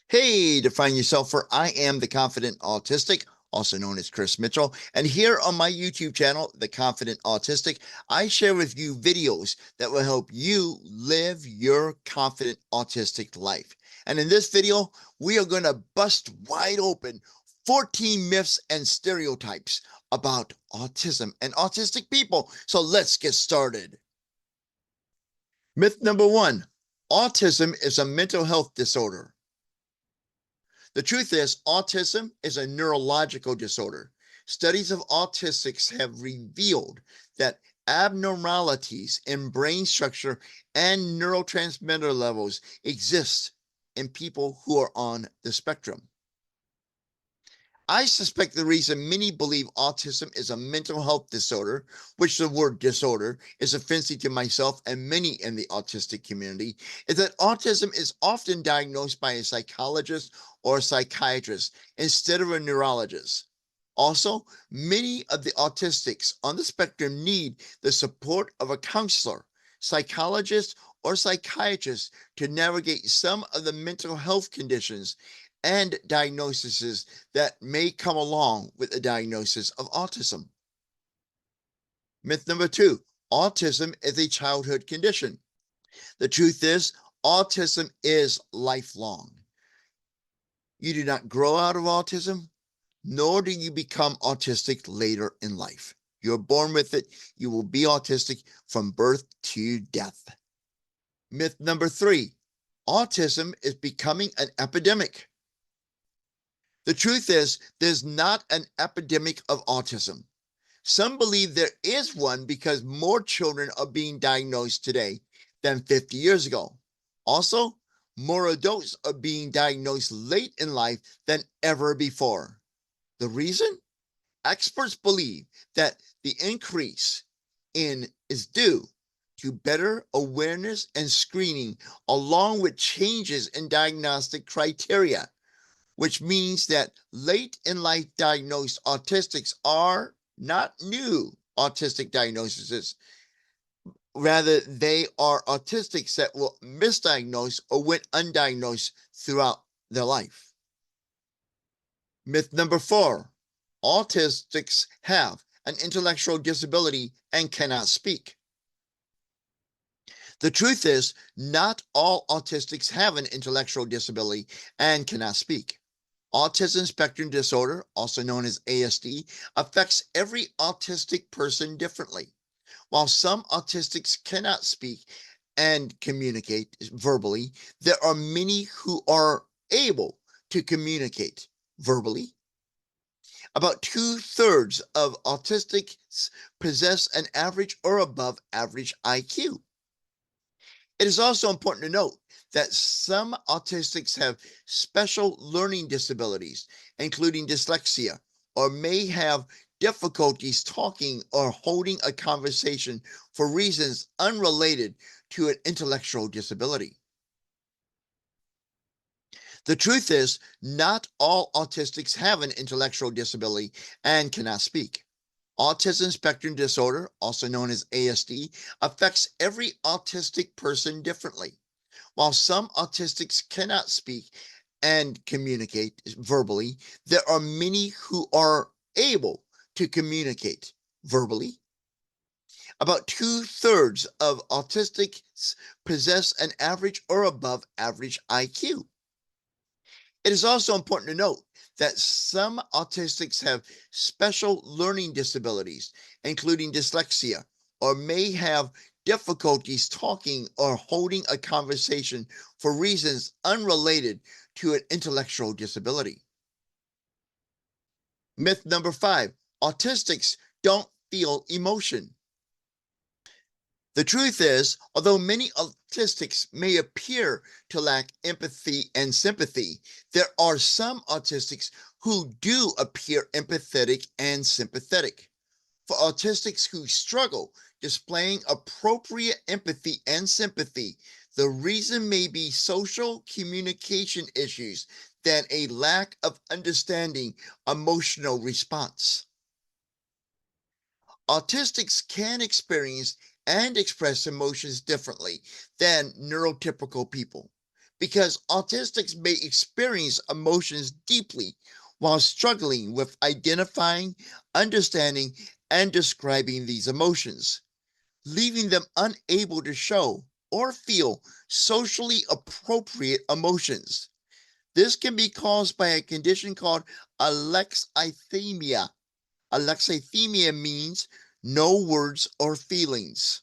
Hey, define yourself, for I am the Confident Autistic, also known as Chris Mitchell. And here on my YouTube channel, The Confident Autistic, I share with you videos that will help you live your confident autistic life. And in this video, we are going to bust wide open 14 myths and stereotypes about autism and autistic people. So let's get started. Myth number one, autism is a mental health disorder. The truth is, autism is a neurological disorder. Studies of autistics have revealed that abnormalities in brain structure and neurotransmitter levels exist in people who are on the spectrum. I suspect the reason many believe autism is a mental health disorder, which the word disorder is offensive to myself and many in the autistic community, is that autism is often diagnosed by a psychologist or a psychiatrist instead of a neurologist. Also, many of the autistics on the spectrum need the support of a counselor, psychologist, or psychiatrist to navigate some of the mental health conditions and diagnoses that may come along with the diagnosis of autism. Myth number two, autism is a childhood condition. The truth is, autism is lifelong. You do not grow out of autism, nor do you become autistic later in life. You're born with it. You will be autistic from birth to death. Myth number three, autism is becoming an epidemic. The truth is, there's not an epidemic of autism. Some believe there is one because more children are being diagnosed today than 50 years ago. Also, more adults are being diagnosed late in life than ever before. The reason? Experts believe that the increase in is due to better awareness and screening, along with changes in diagnostic criteria, which means that late in life diagnosed autistics are not new autistic diagnoses. Rather, they are autistics that were misdiagnosed or went undiagnosed throughout their life. Myth number four, autistics have an intellectual disability and cannot speak. The truth is, not all autistics have an intellectual disability and cannot speak. Autism spectrum disorder, also known as ASD, affects every autistic person differently. While some autistics cannot speak and communicate verbally, there are many who are able to communicate verbally. About 2/3 of autistics possess an average or above average IQ. It is also important to note that some autistics have special learning disabilities, including dyslexia, or may have difficulties talking or holding a conversation for reasons unrelated to an intellectual disability. The truth is, not all autistics have an intellectual disability and cannot speak. Autism spectrum disorder, also known as ASD, affects every autistic person differently. While some autistics cannot speak and communicate verbally, there are many who are able to communicate verbally. About 2/3 of autistics possess an average or above average IQ. It is also important to note that some autistics have special learning disabilities, including dyslexia, or may have difficulties talking or holding a conversation for reasons unrelated to an intellectual disability. Myth number five, autistics don't feel emotion. The truth is, although many autistics may appear to lack empathy and sympathy, there are some autistics who do appear empathetic and sympathetic. For autistics who struggle displaying appropriate empathy and sympathy, the reason may be social communication issues than a lack of understanding emotional response. Autistics can experience and express emotions differently than neurotypical people. because autistics may experience emotions deeply while struggling with identifying, understanding, and describing these emotions, leaving them unable to show or feel socially appropriate emotions. This can be caused by a condition called alexithymia. Alexithymia means no words or feelings.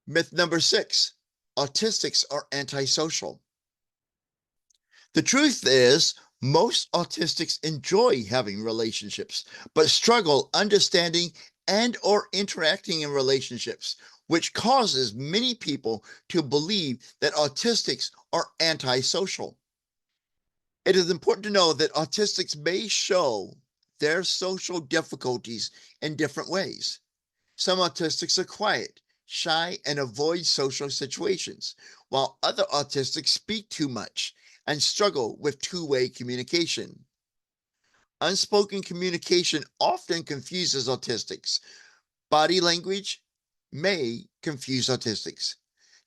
Myth number 6, autistics are antisocial. The truth is, most autistics enjoy having relationships, but struggle understanding and or interacting in relationships, which causes many people to believe that autistics are antisocial. It is important to know that autistics may show their social difficulties in different ways. Some autistics are quiet, shy, and avoid social situations, while other autistics speak too much and struggle with two-way communication. Unspoken communication often confuses autistics. Body language may confuse autistics.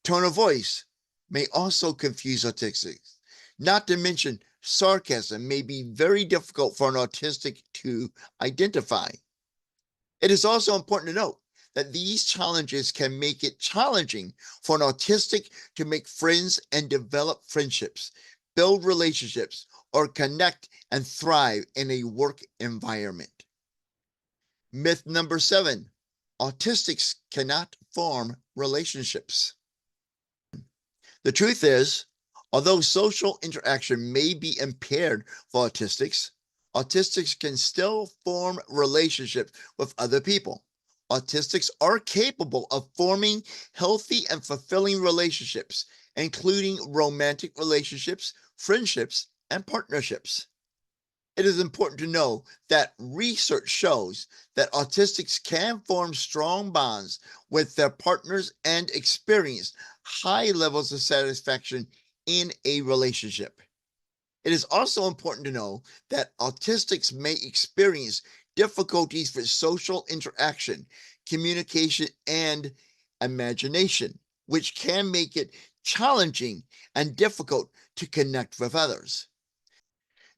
Tone of voice may also confuse autistics. Not to mention, sarcasm may be very difficult for an autistic to identify. It is also important to note that these challenges can make it challenging for an autistic to make friends and develop friendships, build relationships, or connect and thrive in a work environment. Myth number 7, autistics cannot form relationships. The truth is, although social interaction may be impaired for autistics, autistics can still form relationships with other people. Autistics are capable of forming healthy and fulfilling relationships, including romantic relationships, friendships, and partnerships. It is important to know that research shows that autistics can form strong bonds with their partners and experience high levels of satisfaction in a relationship. It is also important to know that autistics may experience difficulties with social interaction, communication, and imagination, which can make it challenging and difficult to connect with others.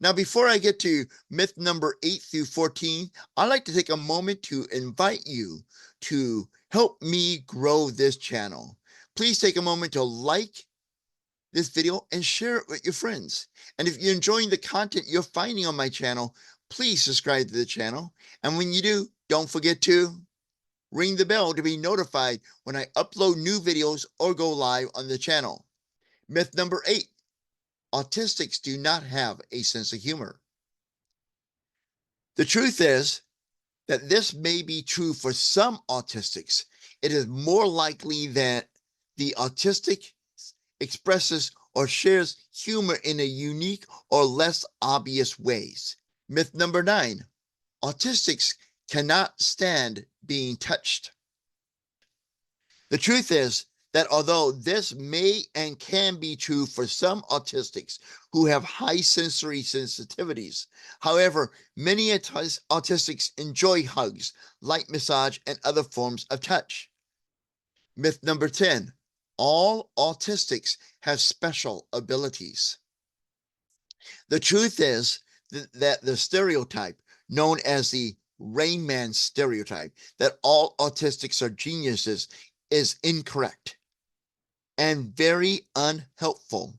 Now, before I get to myth number 8 through 14, I'd like to take a moment to invite you to help me grow this channel. Please take a moment to like this video and share it with your friends. And if you're enjoying the content you're finding on my channel, please subscribe to the channel. And when you do, don't forget to ring the bell to be notified when I upload new videos or go live on the channel. Myth number 8, autistics do not have a sense of humor. The truth is that this may be true for some autistics. It is more likely that the autistic expresses or shares humor in a unique or less obvious ways. Myth number 9, autistics cannot stand being touched. The truth is that although this may and can be true for some autistics who have high sensory sensitivities, however, many autistics enjoy hugs, light massage, and other forms of touch. Myth number 10, all autistics have special abilities. The truth is that the stereotype, known as the Rain Man stereotype, that all autistics are geniuses, is incorrect and very unhelpful.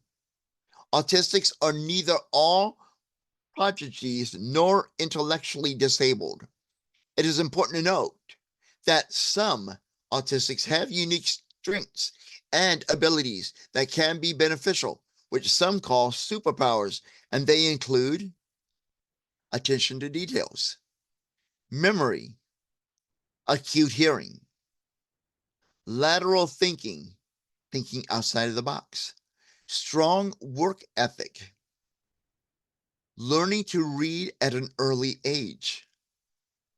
Autistics are neither all prodigies nor intellectually disabled. It is important to note that some autistics have unique strengths and abilities that can be beneficial, which some call superpowers, and they include attention to details, memory, acute hearing, lateral thinking, thinking outside of the box, strong work ethic, learning to read at an early age,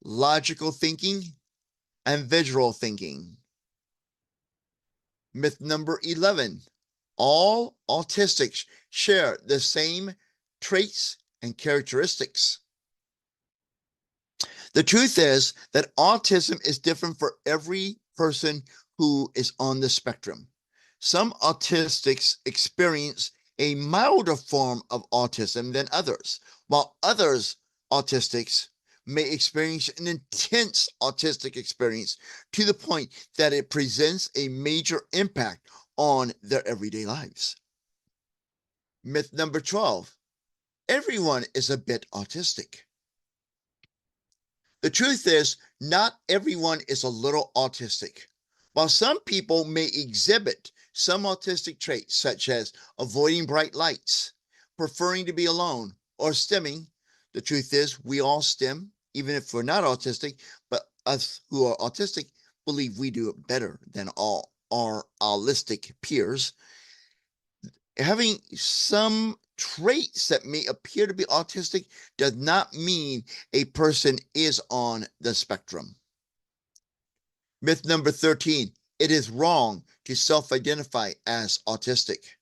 logical thinking, and visual thinking. Myth number 11, all autistics share the same traits and characteristics. The truth is that autism is different for every person who is on the spectrum. Some autistics experience a milder form of autism than others, while others autistics may experience an intense autistic experience to the point that it presents a major impact on their everyday lives. Myth number 12, everyone is a bit autistic. The truth is, not everyone is a little autistic. While some people may exhibit some autistic traits, such as avoiding bright lights, preferring to be alone, or stimming, the truth is we all stim, even if we're not autistic, but us who are autistic believe we do it better than all our autistic peers. Having some traits that may appear to be autistic does not mean a person is on the spectrum. Myth number 13, it is wrong to self-identify as autistic.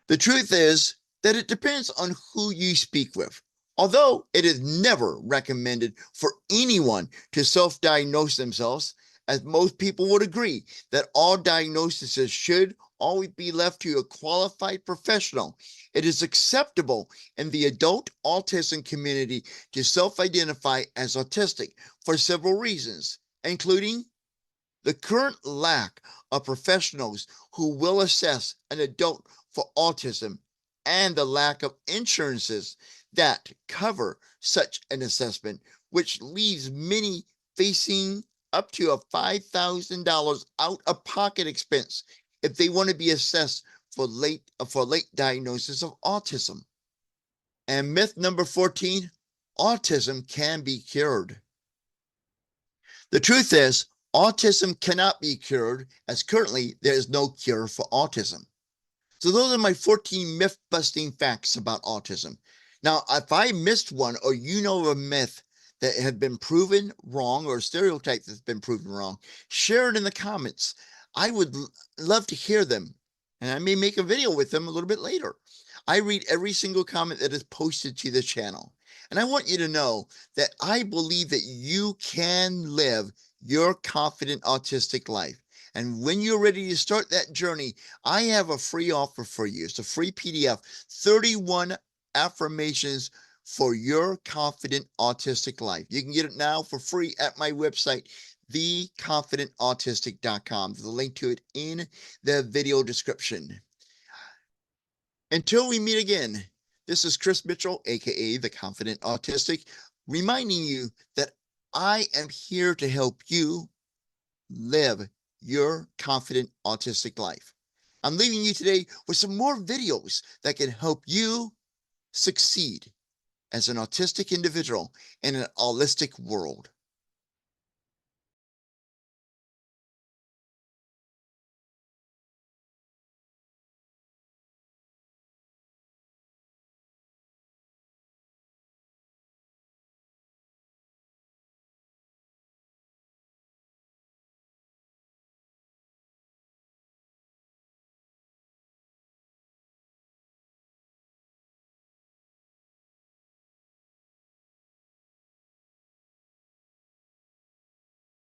The truth is that it depends on who you speak with. Although it is never recommended for anyone to self-diagnose themselves, as most people would agree that all diagnoses should always be left to a qualified professional, it is acceptable in the adult autism community to self-identify as autistic for several reasons, including the current lack of professionals who will assess an adult for autism and the lack of insurances that cover such an assessment, which leaves many facing up to a $5,000 out-of-pocket expense if they want to be assessed for late diagnosis of autism. And myth number 14, autism can be cured. The truth is, autism cannot be cured, as currently there is no cure for autism. So those are my 14 myth-busting facts about autism. Now, if I missed one, or you know of a myth that had been proven wrong, or a stereotype that's been proven wrong, share it in the comments. I would love to hear them, and I may make a video with them a little bit later. I read every single comment that is posted to the channel. And I want you to know that I believe that you can live your confident autistic life. And when you're ready to start that journey, I have a free offer for you. It's a free PDF, 31 affirmations for your confident autistic life. You can get it now for free at my website, theconfidentautistic.com. There's a link to it in the video description. Until we meet again, this is Chris Mitchell, aka The Confident Autistic, reminding you that I am here to help you live your confident autistic life. I'm leaving you today with some more videos that can help you succeed as an autistic individual in an holistic world.